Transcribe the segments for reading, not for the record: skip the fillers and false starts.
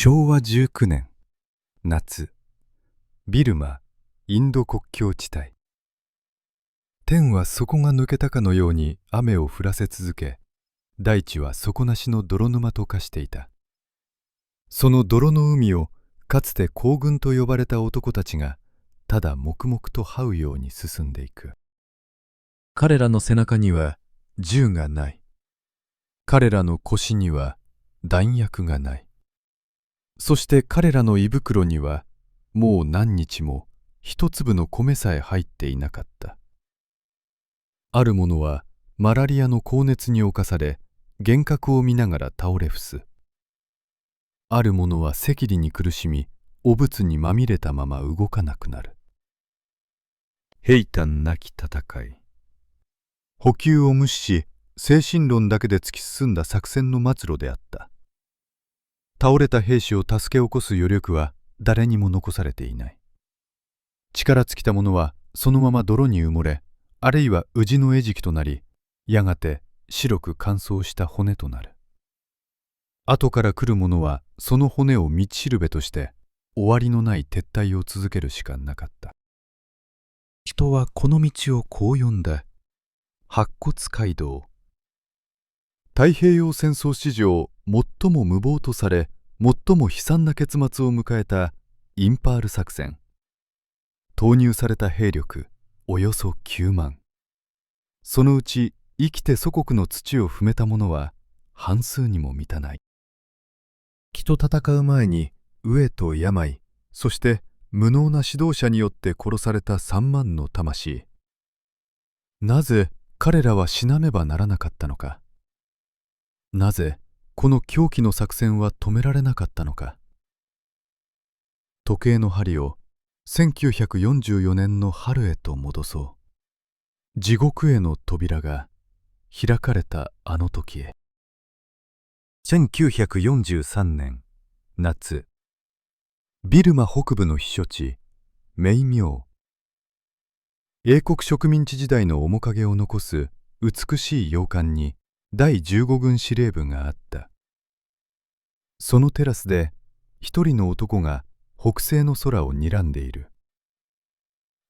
昭和19年夏、ビルマ、インド国境地帯。天は底が抜けたかのように雨を降らせ続け、大地は底なしの泥沼と化していた。その泥の海をかつて行軍と呼ばれた男たちがただ黙々と這うように進んでいく。彼らの背中には銃がない。彼らの腰には弾薬がない。そして彼らの胃袋にはもう何日も一粒の米さえ入っていなかった。ある者はマラリアの高熱に侵され幻覚を見ながら倒れ伏す。ある者は赤痢に苦しみ汚物にまみれたまま動かなくなる。兵端なき戦い。補給を無視し精神論だけで突き進んだ作戦の末路であった。倒れた兵士を助け起こす余力は誰にも残されていない。力尽きた者はそのまま泥に埋もれ、あるいは宇治の餌食となり、やがて白く乾燥した骨となる。後から来る者はその骨を道しるべとして終わりのない撤退を続けるしかなかった。人はこの道をこう呼んだ。白骨街道。太平洋戦争史上最も無謀とされ最も悲惨な結末を迎えたインパール作戦。投入された兵力およそ9万。そのうち生きて祖国の土を踏めた者は半数にも満たない。木と戦う前に飢えと病、そして無能な指導者によって殺された3万の魂。なぜ彼らは死なねばならなかったのか。なぜこの狂気の作戦は止められなかったのか。時計の針を1944年の春へと戻そう。地獄への扉が開かれたあの時へ。1943年夏、ビルマ北部の避暑地メイミョウ。英国植民地時代の面影を残す美しい洋館に第15軍司令部があった。そのテラスで一人の男が北西の空を睨んでいる。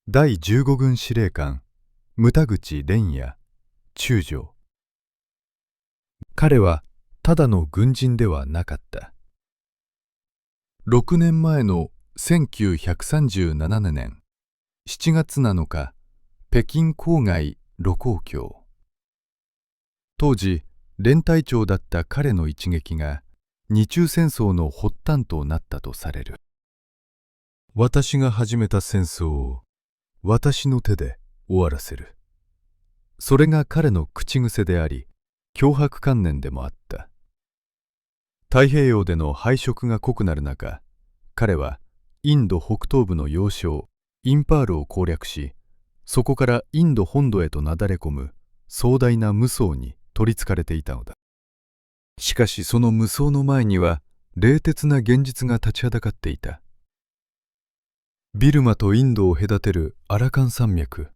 第15軍司令官牟田口蓮也、中将。彼はただの軍人ではなかった。6年前の1937年7月7日、北京郊外盧溝橋。当時連隊長だった彼の一撃が日中戦争の発端となったとされる。私が始めた戦争を私の手で終わらせる。それが彼の口癖であり、強迫観念でもあった。太平洋での敗色が濃くなる中、彼はインド北東部の要衝インパールを攻略し、そこからインド本土へとなだれ込む壮大な無双に取りつかれていたのだ。しかしその無双の前には冷徹な現実が立ちはだかっていた。ビルマとインドを隔てるアラカン山脈。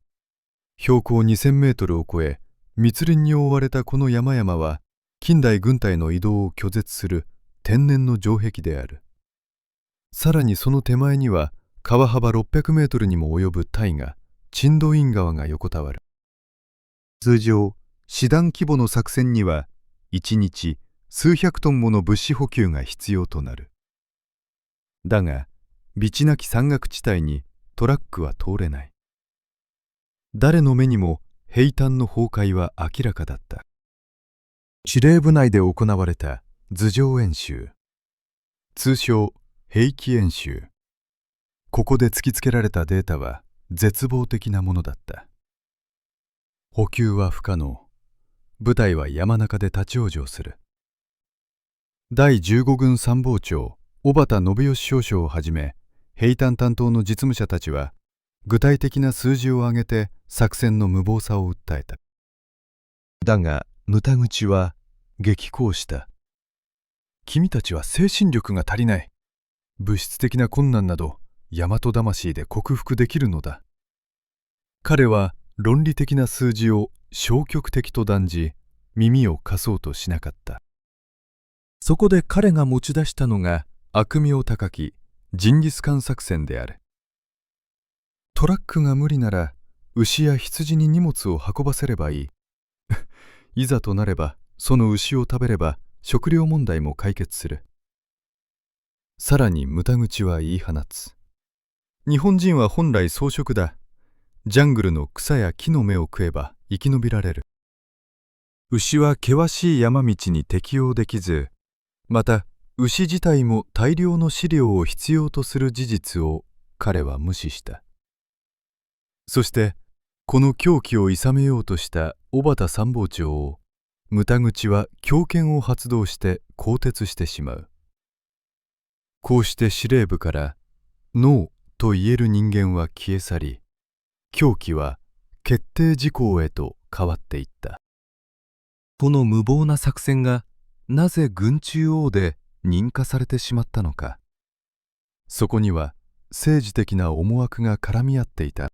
標高2000メートルを超え密林に覆われたこの山々は近代軍隊の移動を拒絶する天然の城壁である。さらにその手前には川幅600メートルにも及ぶ大河チンドイン川が横たわる。通常師団規模の作戦には1日数百トンもの物資補給が必要となる。だが道なき山岳地帯にトラックは通れない。誰の目にも兵端の崩壊は明らかだった。司令部内で行われた図上演習、通称兵器演習。ここで突きつけられたデータは絶望的なものだった。補給は不可能。部隊は山中で立ち往生する。第15軍参謀長小畑信義少将をはじめ兵端担当の実務者たちは具体的な数字を挙げて作戦の無謀さを訴えた。だが牟田口は激高した。君たちは精神力が足りない。物質的な困難など大和魂で克服できるのだ。彼は論理的な数字を消極的と断じ、耳を貸そうとしなかった。そこで彼が持ち出したのが悪名高きジンギスカン作戦である。トラックが無理なら牛や羊に荷物を運ばせればいい。いざとなればその牛を食べれば食料問題も解決する。さらに牟田口は言い放つ。日本人は本来草食だ。ジャングルの草や木の芽を食えば生き延びられる。牛は険しい山道に適応できず、また牛自体も大量の飼料を必要とする事実を彼は無視した。そしてこの狂気を諌めようとした小畑参謀長を牟田口は強権を発動して更迭してしまう。こうして司令部からノーと言える人間は消え去り、狂気は決定事項へと変わっていった。この無謀な作戦がなぜ軍中央で認可されてしまったのか。そこには政治的な思惑が絡み合っていた。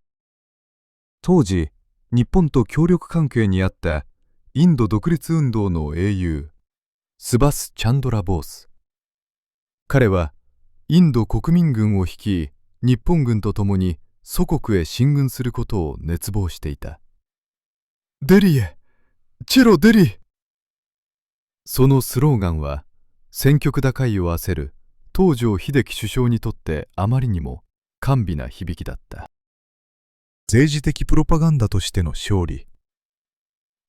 当時日本と協力関係にあったインド独立運動の英雄スバス・チャンドラ・ボース。彼はインド国民軍を率い、日本軍と共に祖国へ進軍することを熱望していた。デリへ、チェロデリ。そのスローガンは戦局打開を焦る東條英機首相にとってあまりにも甘美な響きだった。政治的プロパガンダとしての勝利。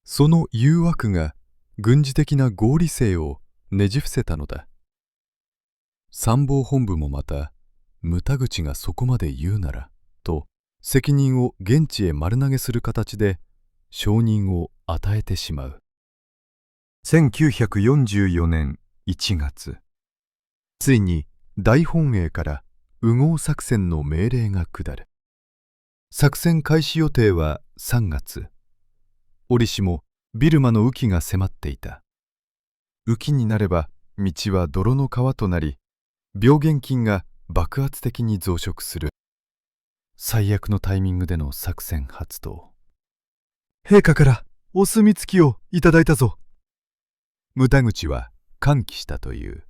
その誘惑が軍事的な合理性をねじ伏せたのだ。参謀本部もまた、牟田口がそこまで言うならと責任を現地へ丸投げする形で承認を与えてしまう。1944年1月、ついに大本営から右合作戦の命令が下る。作戦開始予定は3月。折しもビルマの雨季が迫っていた。雨季になれば道は泥の川となり、病原菌が爆発的に増殖する。最悪のタイミングでの作戦発動。陛下からお墨付きをいただいたぞ。牟田口は歓喜したという。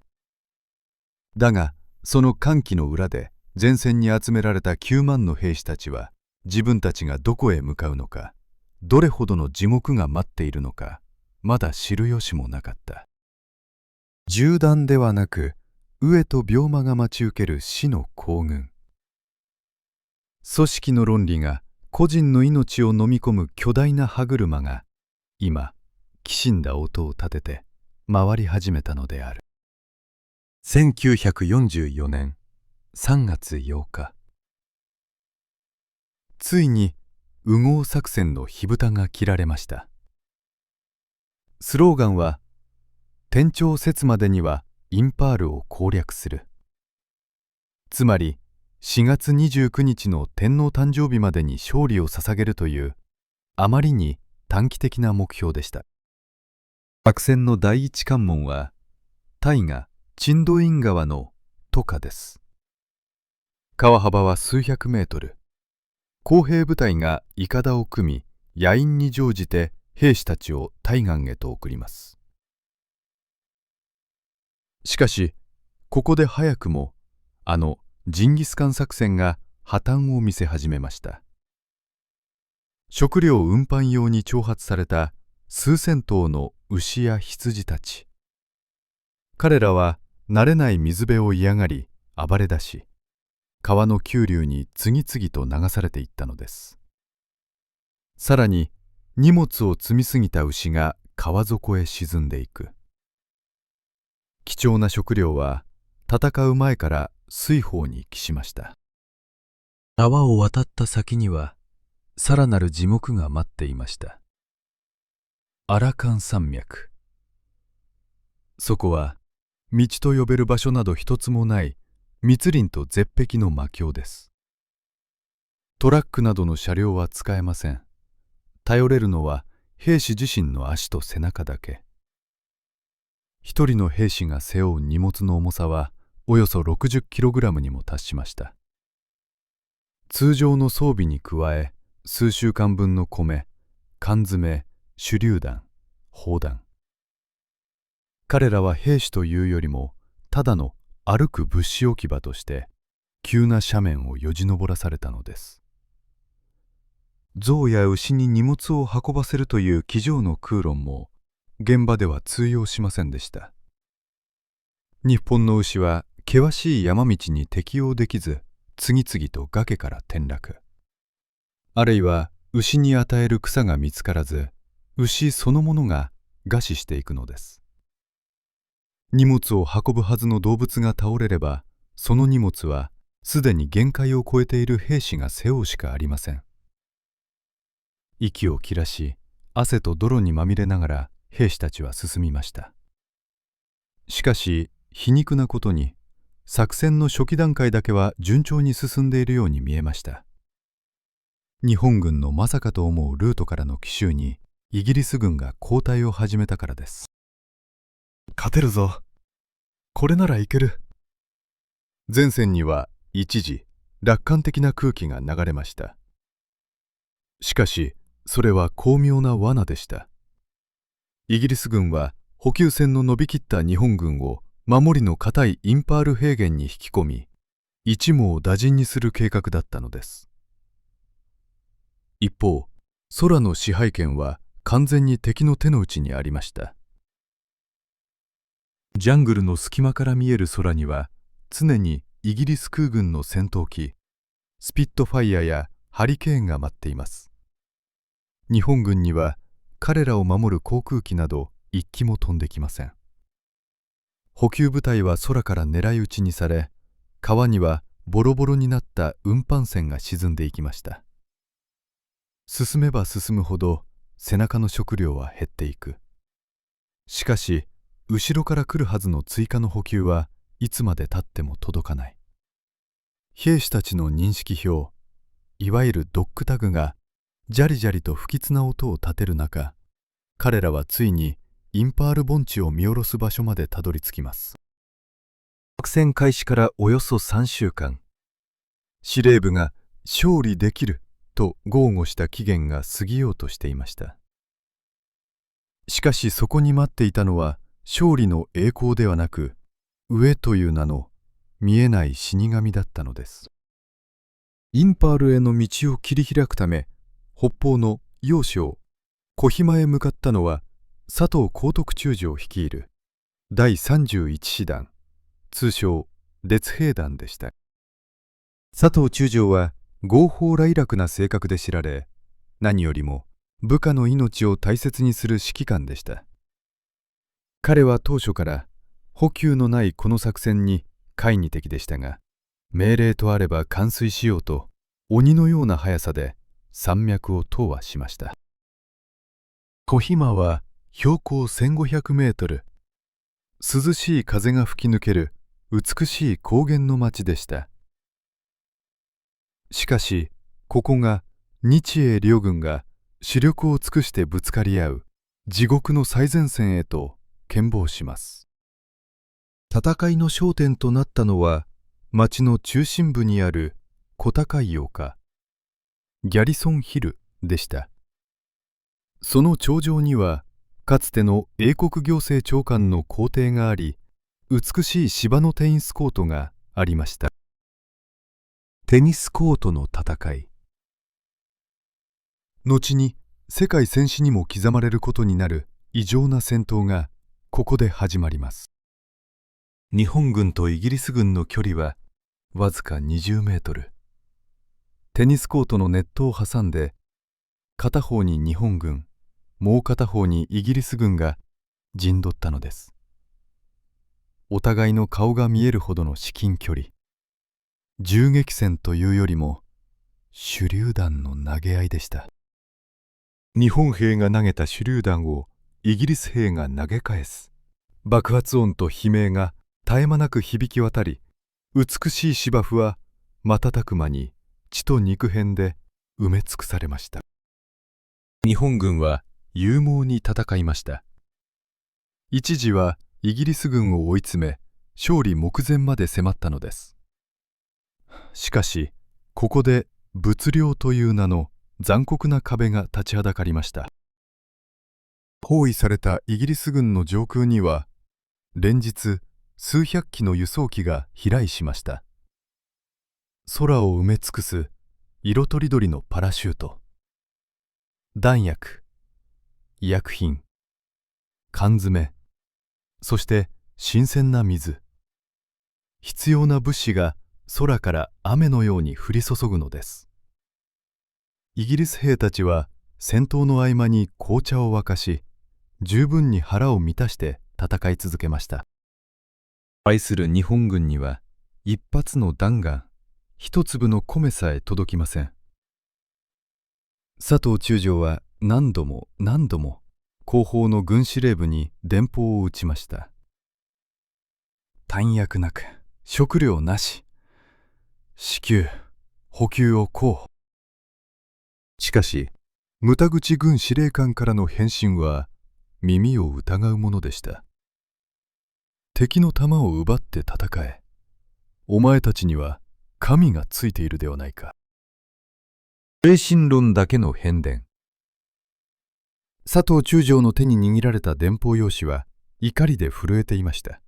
だがその歓喜の裏で前線に集められた9万の兵士たちは自分たちがどこへ向かうのか、どれほどの地獄が待っているのか、まだ知る由もなかった。銃弾ではなく飢えと病魔が待ち受ける死の行軍。組織の論理が個人の命を飲み込む巨大な歯車が今きしんだ音を立てて回り始めたのである。1944年3月8日、ついに右合作戦の火蓋が切られました。スローガンは天長節までにはインパールを攻略する。つまり4月29日の天皇誕生日までに勝利を捧げるというあまりに短期的な目標でした。作戦の第一関門は大河チンドイン川の渡河です。川幅は数百メートル。工兵部隊がいかだを組み、野引に乗じて兵士たちを対岸へと送ります。しかしここで早くもあのジンギスカン作戦が破綻を見せ始めました。食料運搬用に挑発された数千頭の牛や羊たち。彼らは慣れない水辺を嫌がり暴れ出し、川の急流に次々と流されていったのです。さらに荷物を積みすぎた牛が川底へ沈んでいく。貴重な食料は戦う前から水泡に帰しました。川を渡った先にはさらなる地獄が待っていました。アラカン山脈。そこは道と呼べる場所など一つもない密林と絶壁の魔境です。トラックなどの車両は使えません。頼れるのは兵士自身の足と背中だけ。一人の兵士が背負う荷物の重さはおよそ60キログラムにも達しました。通常の装備に加え、数週間分の米、缶詰、手榴弾、砲弾。彼らは兵士というよりもただの歩く物資置き場として急な斜面をよじ登らされたのです。象や牛に荷物を運ばせるという机上の空論も現場では通用しませんでした。日本の牛は険しい山道に適応できず、次々と崖から転落。あるいは牛に与える草が見つからず、牛そのものが餓死していくのです。荷物を運ぶはずの動物が倒れれば、その荷物はすでに限界を超えている兵士が背負うしかありません。息を切らし、汗と泥にまみれながら兵士たちは進みました。しかし皮肉なことに、作戦の初期段階だけは順調に進んでいるように見えました。日本軍のまさかと思うルートからの奇襲にイギリス軍が後退を始めたからです。勝てるぞ。これならいける。前線には一時楽観的な空気が流れました。しかしそれは巧妙な罠でした。イギリス軍は補給線の伸びきった日本軍を守りの固いインパール平原に引き込み、一網打尽にする計画だったのです。一方、空の支配権は完全に敵の手の内にありました。ジャングルの隙間から見える空には、常にイギリス空軍の戦闘機、スピットファイアやハリケーンが待っています。日本軍には彼らを守る航空機など一機も飛んできません。補給部隊は空から狙い撃ちにされ、川にはボロボロになった運搬船が沈んでいきました。進めば進むほど背中の食料は減っていく。しかし後ろから来るはずの追加の補給はいつまでたっても届かない。兵士たちの認識表、いわゆるドッグタグがじゃりじゃりと不吉な音を立てる中、彼らはついにインパール盆地を見下ろす場所までたどり着きます。作戦開始からおよそ3週間、司令部が勝利できると豪語した期限が過ぎようとしていました。しかしそこに待っていたのは勝利の栄光ではなく、飢えという名の見えない死神だったのです。インパールへの道を切り開くため、北方の要衝小比麻へ向かったのは佐藤光徳中将率いる第31師団、通称烈兵団でした。佐藤中将は豪放磊落な性格で知られ、何よりも部下の命を大切にする指揮官でした。彼は当初から補給のないこの作戦に懐疑的でしたが、命令とあれば完遂しようと鬼のような速さで山脈を踏破しました。小比麻は標高1500メートル、涼しい風が吹き抜ける美しい高原の町でした。しかしここが日英両軍が主力を尽くしてぶつかり合う地獄の最前線へと変貌します。戦いの焦点となったのは町の中心部にある小高い丘、ギャリソンヒルでした。その頂上にはかつての英国行政長官の公邸があり、美しい芝のテニスコートがありました。テニスコートの戦い、後に世界戦史にも刻まれることになる異常な戦闘がここで始まります。日本軍とイギリス軍の距離はわずか20メートル。テニスコートのネットを挟んで、片方に日本軍、もう片方にイギリス軍が陣取ったのです。お互いの顔が見えるほどの至近距離。銃撃戦というよりも手榴弾の投げ合いでした。日本兵が投げた手榴弾をイギリス兵が投げ返す。爆発音と悲鳴が絶え間なく響き渡り、美しい芝生は瞬く間に血と肉片で埋め尽くされました。日本軍は勇猛に戦いました。一時はイギリス軍を追い詰め、勝利目前まで迫ったのです。しかしここで物量という名の残酷な壁が立ちはだかりました。包囲されたイギリス軍の上空には連日数百機の輸送機が飛来しました。空を埋め尽くす色とりどりのパラシュート、弾薬、医薬品、缶詰、そして新鮮な水、必要な物資が空から雨のように降り注ぐのです。イギリス兵たちは戦闘の合間に紅茶を沸かし、十分に腹を満たして戦い続けました。対する日本軍には一発の弾丸、一粒の米さえ届きません。佐藤中将は何度も何度も後方の軍司令部に電報を打ちました。弾薬なく、食料なし、至急補給をこう。しかし牟田口軍司令官からの返信は耳を疑うものでした。敵の弾を奪って戦え。お前たちには神がついているではないか。精神論だけの変伝。佐藤中将の手に握られた電報用紙は怒りで震えていました。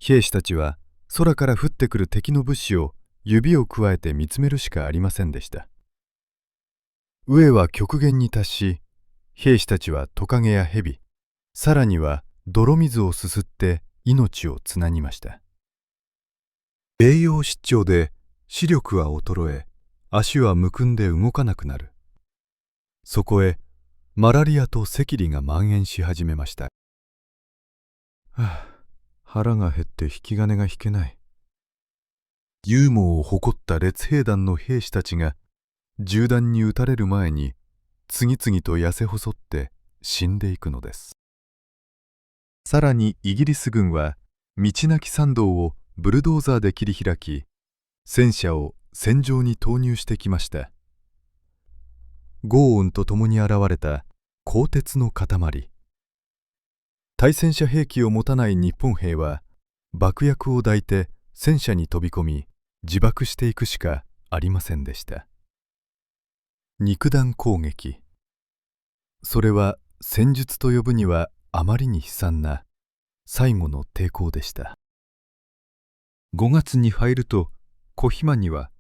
兵士たちは空から降ってくる敵の物資を指をくわえて見つめるしかありませんでした。飢えは極限に達し、兵士たちはトカゲやヘビ、さらには泥水をすすって命をつなぎました。栄養失調で視力は衰え、足はむくんで動かなくなる。そこへマラリアと赤痢が蔓延し始めました。腹が減って引き金が引けない。勇猛を誇った列兵団の兵士たちが銃弾に撃たれる前に次々と痩せ細って死んでいくのです。さらにイギリス軍は道なき山道をブルドーザーで切り開き、戦車を戦場に投入してきました。轟音とともに現れた鋼鉄の塊。対戦車兵器を持たない日本兵は爆薬を抱いて戦車に飛び込み自爆していくしかありませんでした。肉弾攻撃。それは戦術と呼ぶにはあまりに悲惨な最後の抵抗でした。5月に入ると小肥満には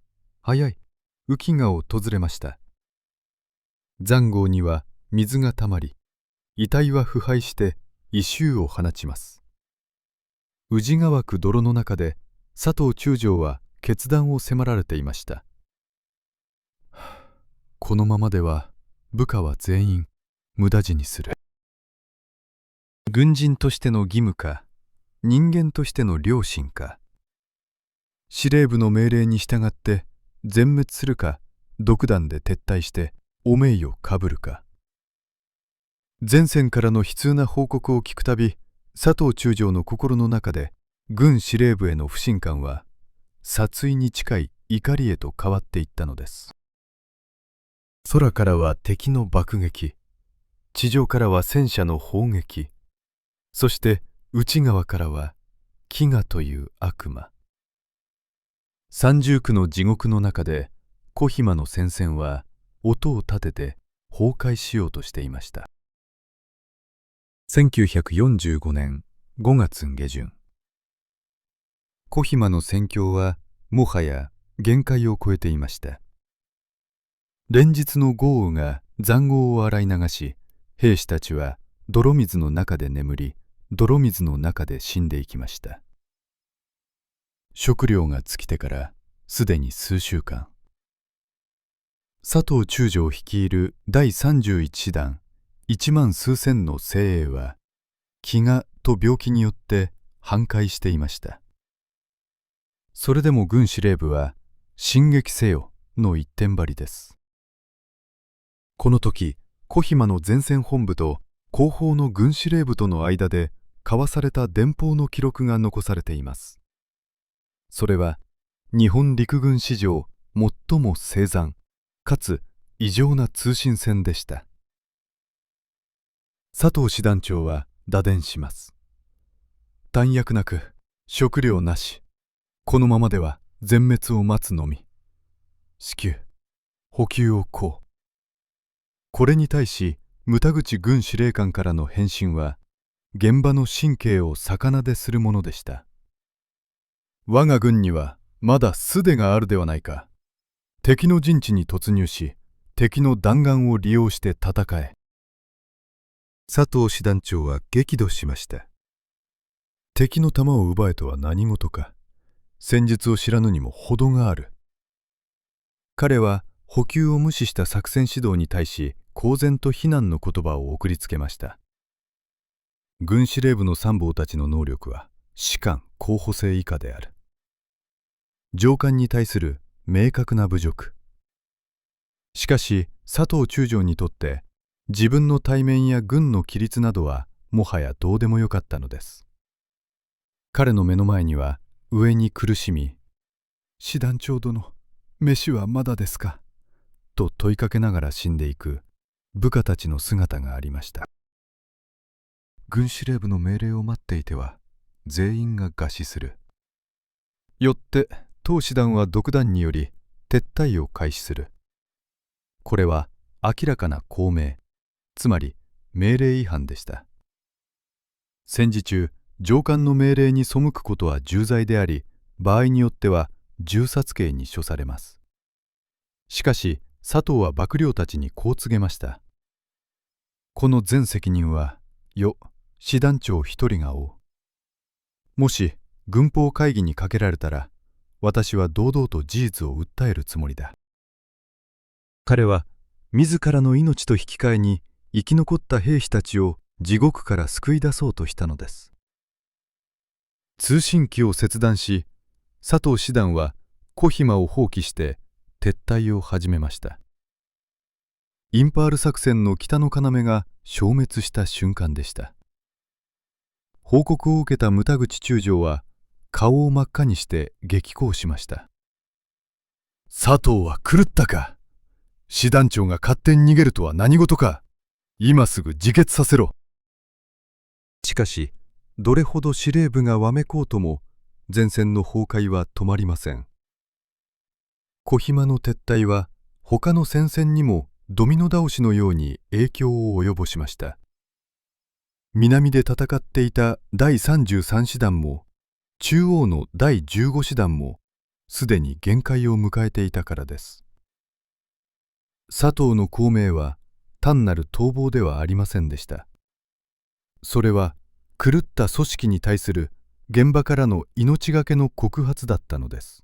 早い雨季が訪れました。塹壕には水がたまり、遺体は腐敗して異臭を放ちます。宇治が湧く泥の中で佐藤中将は決断を迫られていました。このままでは部下は全員無駄死にする。軍人としての義務か、人間としての良心か。司令部の命令に従って全滅するか、独断で撤退して汚名をかぶるか。前線からの悲痛な報告を聞くたび、佐藤中将の心の中で軍司令部への不信感は殺意に近い怒りへと変わっていったのです。空からは敵の爆撃、地上からは戦車の砲撃、そして内側からは飢餓という悪魔。三重苦の地獄の中で小肥満の戦線は音を立てて崩壊しようとしていました。1945年5月下旬、小肥満の戦況はもはや限界を超えていました。連日の豪雨が塹壕を洗い流し、兵士たちは泥水の中で眠り、泥水の中で死んでいきました。食料が尽きてからすでに数週間。佐藤中将率いる第31師団1万数千の精鋭は飢餓と病気によって半壊していました。それでも軍司令部は進撃せよの一点張りです。この時、小肥満の前線本部と後方の軍司令部との間で交わされた電報の記録が残されています。それは日本陸軍史上最も精残かつ異常な通信戦でした。佐藤師団長は打電します。弾薬なく、食料なし、このままでは全滅を待つのみ。至急補給をこう。これに対し牟田口軍司令官からの返信は現場の神経を逆なでするものでした。我が軍にはまだ素手があるではないか。敵の陣地に突入し、敵の弾丸を利用して戦え。佐藤師団長は激怒しました。敵の弾を奪えとは何事か。戦術を知らぬにも程がある。彼は補給を無視した作戦指導に対し公然と非難の言葉を送りつけました。軍司令部の参謀たちの能力は士官候補生以下である。上官に対する明確な侮辱。しかし佐藤中将にとって自分の体面や軍の規律などはもはやどうでもよかったのです。彼の目の前には上に苦しみ、師団長殿、飯はまだですかと問いかけながら死んでいく部下たちの姿がありました。軍司令部の命令を待っていては全員が餓死する。よって当師団は独断により撤退を開始する。これは明らかな抗命、つまり命令違反でした。戦時中、上官の命令に背くことは重罪であり、場合によっては銃殺刑に処されます。しかし佐藤は幕僚たちにこう告げました。この全責任は師団長一人が負う。もし軍法会議にかけられたら、私は堂々と事実を訴えるつもりだ。彼は自らの命と引き換えに生き残った兵士たちを地獄から救い出そうとしたのです。通信機を切断し、佐藤師団はコヒマを放棄して撤退を始めました。インパール作戦の北の要が消滅した瞬間でした。報告を受けた牟田口中将は顔を真っ赤にして激高しました。佐藤は狂ったか。師団長が勝手に逃げるとは何事か。今すぐ自決させろ。しかしどれほど司令部がわめこうとも前線の崩壊は止まりません。コヒマの撤退は他の戦線にもドミノ倒しのように影響を及ぼしました。南で戦っていた第33師団も中央の第15師団もすでに限界を迎えていたからです。佐藤の抗命は単なる逃亡ではありませんでした。それは狂った組織に対する現場からの命がけの告発だったのです。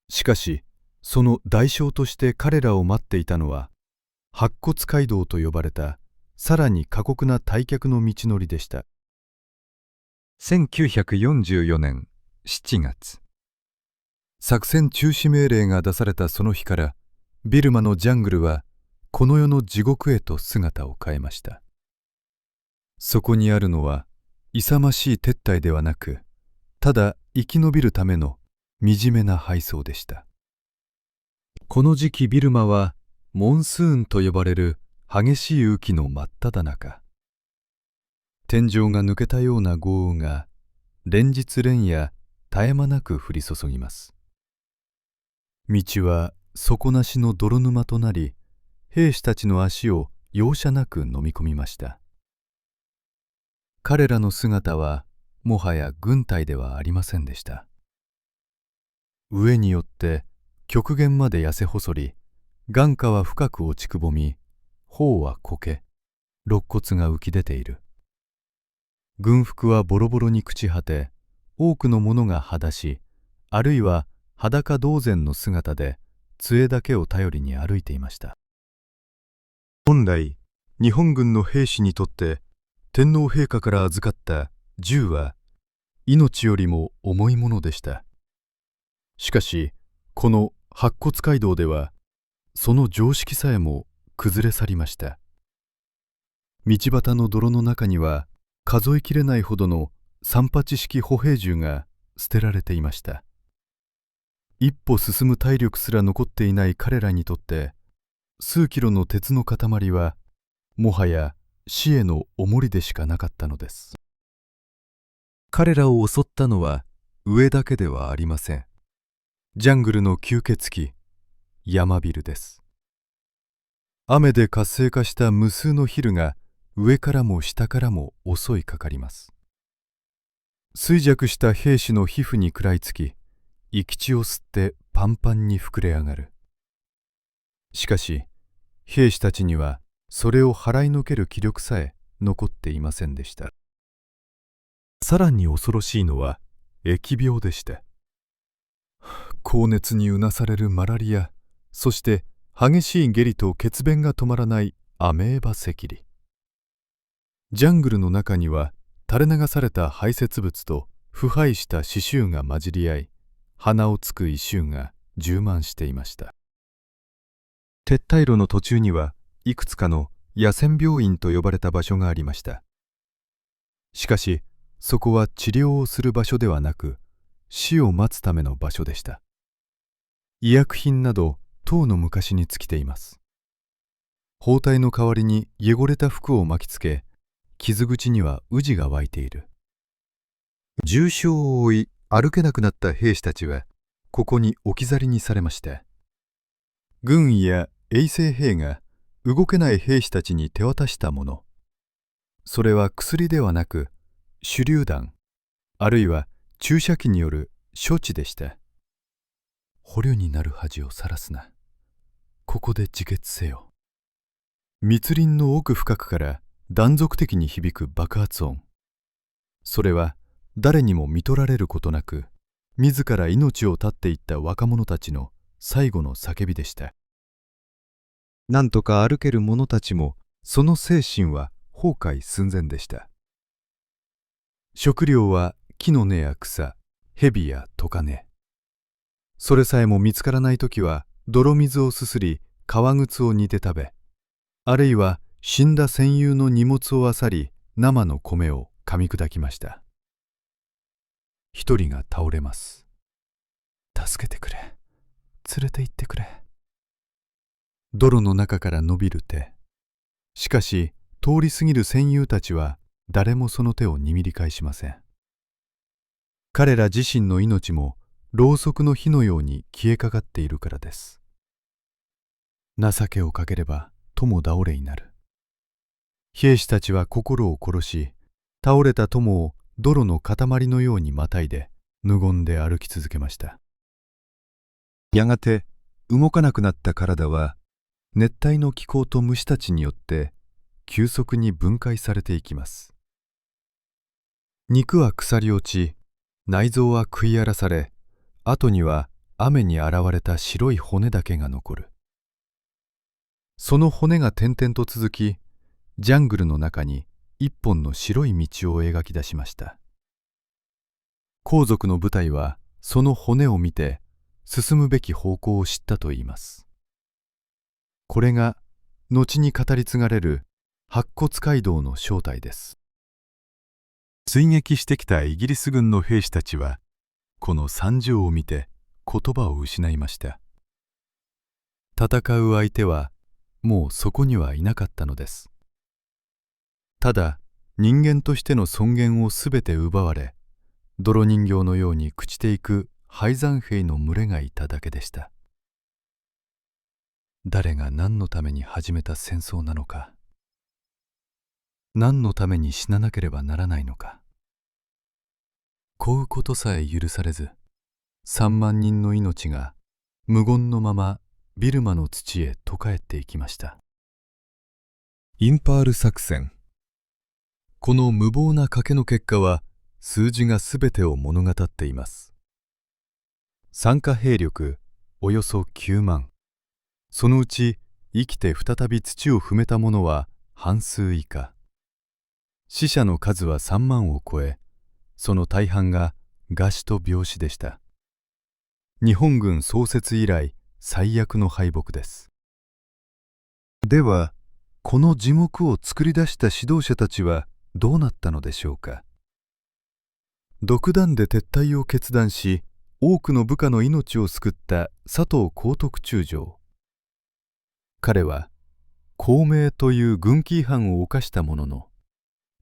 しかしその代償として彼らを待っていたのは白骨街道と呼ばれたさらに過酷な退却の道のりでした。1944年7月、作戦中止命令が出されたその日からビルマのジャングルはこの世の地獄へと姿を変えました。そこにあるのは勇ましい撤退ではなく、ただ生き延びるための惨めな敗走でした。この時期ビルマはモンスーンと呼ばれる激しい雨季の真っ只中。天井が抜けたような豪雨が連日連夜絶え間なく降り注ぎます。道は底なしの泥沼となり、兵士たちの足を容赦なく飲み込みました。彼らの姿はもはや軍隊ではありませんでした。飢えによって極限まで痩せ細り、眼下は深く落ちくぼみ、頬はこけ、肋骨が浮き出ている。軍服はボロボロに朽ち果て、多くの者が裸足、あるいは裸同然の姿で杖だけを頼りに歩いていました。本来日本軍の兵士にとって天皇陛下から預かった銃は命よりも重いものでした。しかしこの白骨街道ではその常識さえも崩れ去りました。道端の泥の中には数えきれないほどの三八式歩兵銃が捨てられていました。一歩進む体力すら残っていない彼らにとって数キロの鉄の塊はもはや死への重りでしかなかったのです。彼らを襲ったのは上だけではありません。ジャングルの吸血鬼ヤマビルです。雨で活性化した無数のヒルが上からも下からも襲いかかります。衰弱した兵士の皮膚に食らいつき、生き血を吸ってパンパンに膨れ上がる。しかし兵士たちにはそれを払いのける気力さえ残っていませんでした。さらに恐ろしいのは疫病でした。高熱にうなされるマラリア、そして激しい下痢と血便が止まらないアメーバ赤痢。ジャングルの中には垂れ流された排泄物と腐敗した死臭が混じり合い、鼻をつく異臭が充満していました。撤退路の途中にはいくつかの野戦病院と呼ばれた場所がありました。しかしそこは治療をする場所ではなく、死を待つための場所でした。医薬品など唐の昔に尽きています。包帯の代わりに汚れた服を巻きつけ、傷口には蛆が湧いている。重傷を負い歩けなくなった兵士たちはここに置き去りにされました。軍医や衛生兵が動けない兵士たちに手渡したもの、それは薬ではなく手榴弾、あるいは注射器による処置でした。捕虜になる恥をさらすな。ここで自決せよ。密林の奥深くから断続的に響く爆発音。それは誰にも見取られることなく、自ら命を絶っていった若者たちの最後の叫びでした。なんとか歩ける者たちもその精神は崩壊寸前でした。食料は木の根や草、蛇やトカネ。それさえも見つからないときは泥水をすすり革靴を煮て食べ、あるいは死んだ戦友の荷物を漁り生の米を噛み砕きました。一人が倒れます。助けてくれ。連れて行ってくれ。泥の中から伸びる手。しかし通り過ぎる戦友たちは誰もその手を握り返しません。彼ら自身の命もろうそくの火のように消えかかっているからです。情けをかければ友倒れになる。兵士たちは心を殺し、倒れた友を泥の塊のようにまたいで無言で歩き続けました。やがて動かなくなった体は熱帯の気候と虫たちによって急速に分解されていきます。肉は腐り落ち、内臓は食い荒らされ、後には雨に洗われた白い骨だけが残る。その骨が点々と続き、ジャングルの中に一本の白い道を描き出しました。皇族の部隊はその骨を見て進むべき方向を知ったといいます。これが後に語り継がれる白骨街道の正体です。追撃してきたイギリス軍の兵士たちはこの惨状を見て言葉を失いました。戦う相手はもうそこにはいなかったのです。ただ人間としての尊厳をすべて奪われ、泥人形のように朽ちていく敗残兵の群れがいただけでした。誰が何のために始めた戦争なのか、何のために死ななければならないのか。乞うことさえ許されず、3万人の命が無言のままビルマの土へと帰っていきました。インパール作戦。この無謀な賭けの結果は数字がすべてを物語っています。参加兵力およそ9万。そのうち生きて再び土を踏めた者は半数以下。死者の数は3万を超え、その大半が餓死と病死でした。日本軍創設以来最悪の敗北です。では、この耳目を作り出した指導者たちはどうなったのでしょうか。独断で撤退を決断し、多くの部下の命を救った佐藤光徳中将。彼は孔明という軍規違反を犯したものの、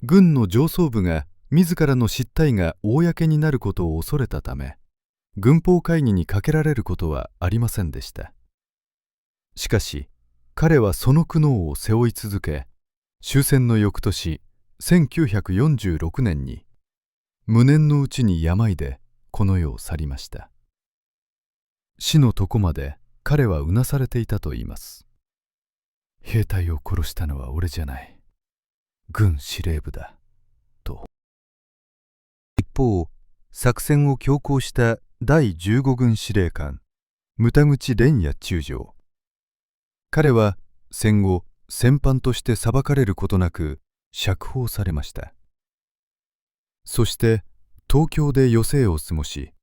軍の上層部が自らの失態が公になることを恐れたため、軍法会議にかけられることはありませんでした。しかし彼はその苦悩を背負い続け、終戦の翌年1946年に無念のうちに病でこの世を去りました。死の床まで彼はうなされていたといいます。兵隊を殺したのは俺じゃない。軍司令部だ。と。一方、作戦を強行した第15軍司令官、牟田口連也中将。彼は戦後、戦犯として裁かれることなく釈放されました。そして東京で余生を過ごし、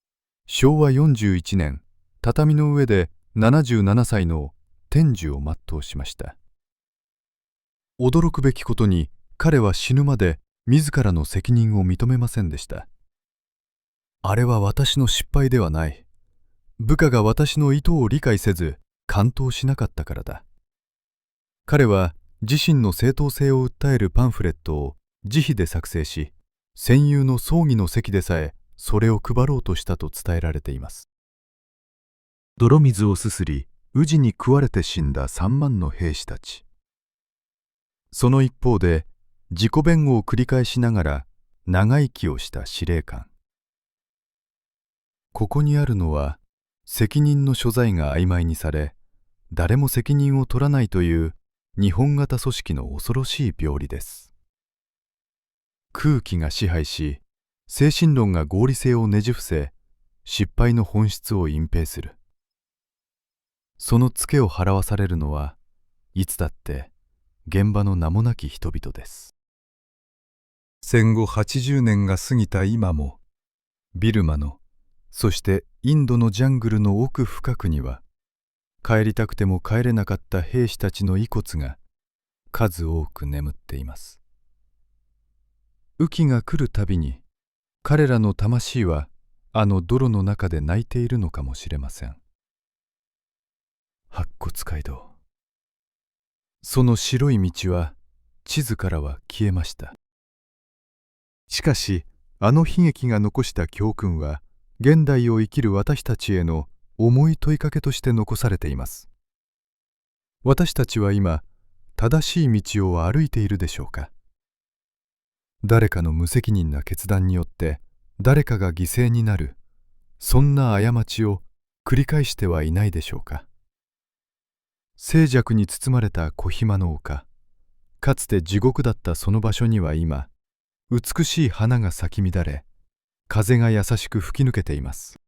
昭和41年、畳の上で77歳の天寿を全うしました。驚くべきことに彼は死ぬまで自らの責任を認めませんでした。あれは私の失敗ではない。部下が私の意図を理解せず完登しなかったからだ。彼は自身の正当性を訴えるパンフレットを自費で作成し、戦友の葬儀の席でさえそれを配ろうとしたと伝えられています。泥水をすすり、宇治に食われて死んだ3万の兵士たち。その一方で、自己弁護を繰り返しながら長生きをした司令官。ここにあるのは、責任の所在が曖昧にされ、誰も責任を取らないという日本型組織の恐ろしい病理です。空気が支配し、精神論が合理性をねじ伏せ、失敗の本質を隠蔽する。そのツケを払わされるのは、いつだって現場の名もなき人々です。戦後80年が過ぎた今も、ビルマの、そしてインドのジャングルの奥深くには、帰りたくても帰れなかった兵士たちの遺骨が数多く眠っています。雨季が来るたびに彼らの魂はあの泥の中で泣いているのかもしれません。白骨街道。その白い道は地図からは消えました。しかしあの悲劇が残した教訓は現代を生きる私たちへの重い問いかけとして残されています。私たちは今、正しい道を歩いているでしょうか。誰かの無責任な決断によって誰かが犠牲になる、そんな過ちを繰り返してはいないでしょうか。静寂に包まれた小暇の丘、かつて地獄だったその場所には今、美しい花が咲き乱れ、風が優しく吹き抜けています。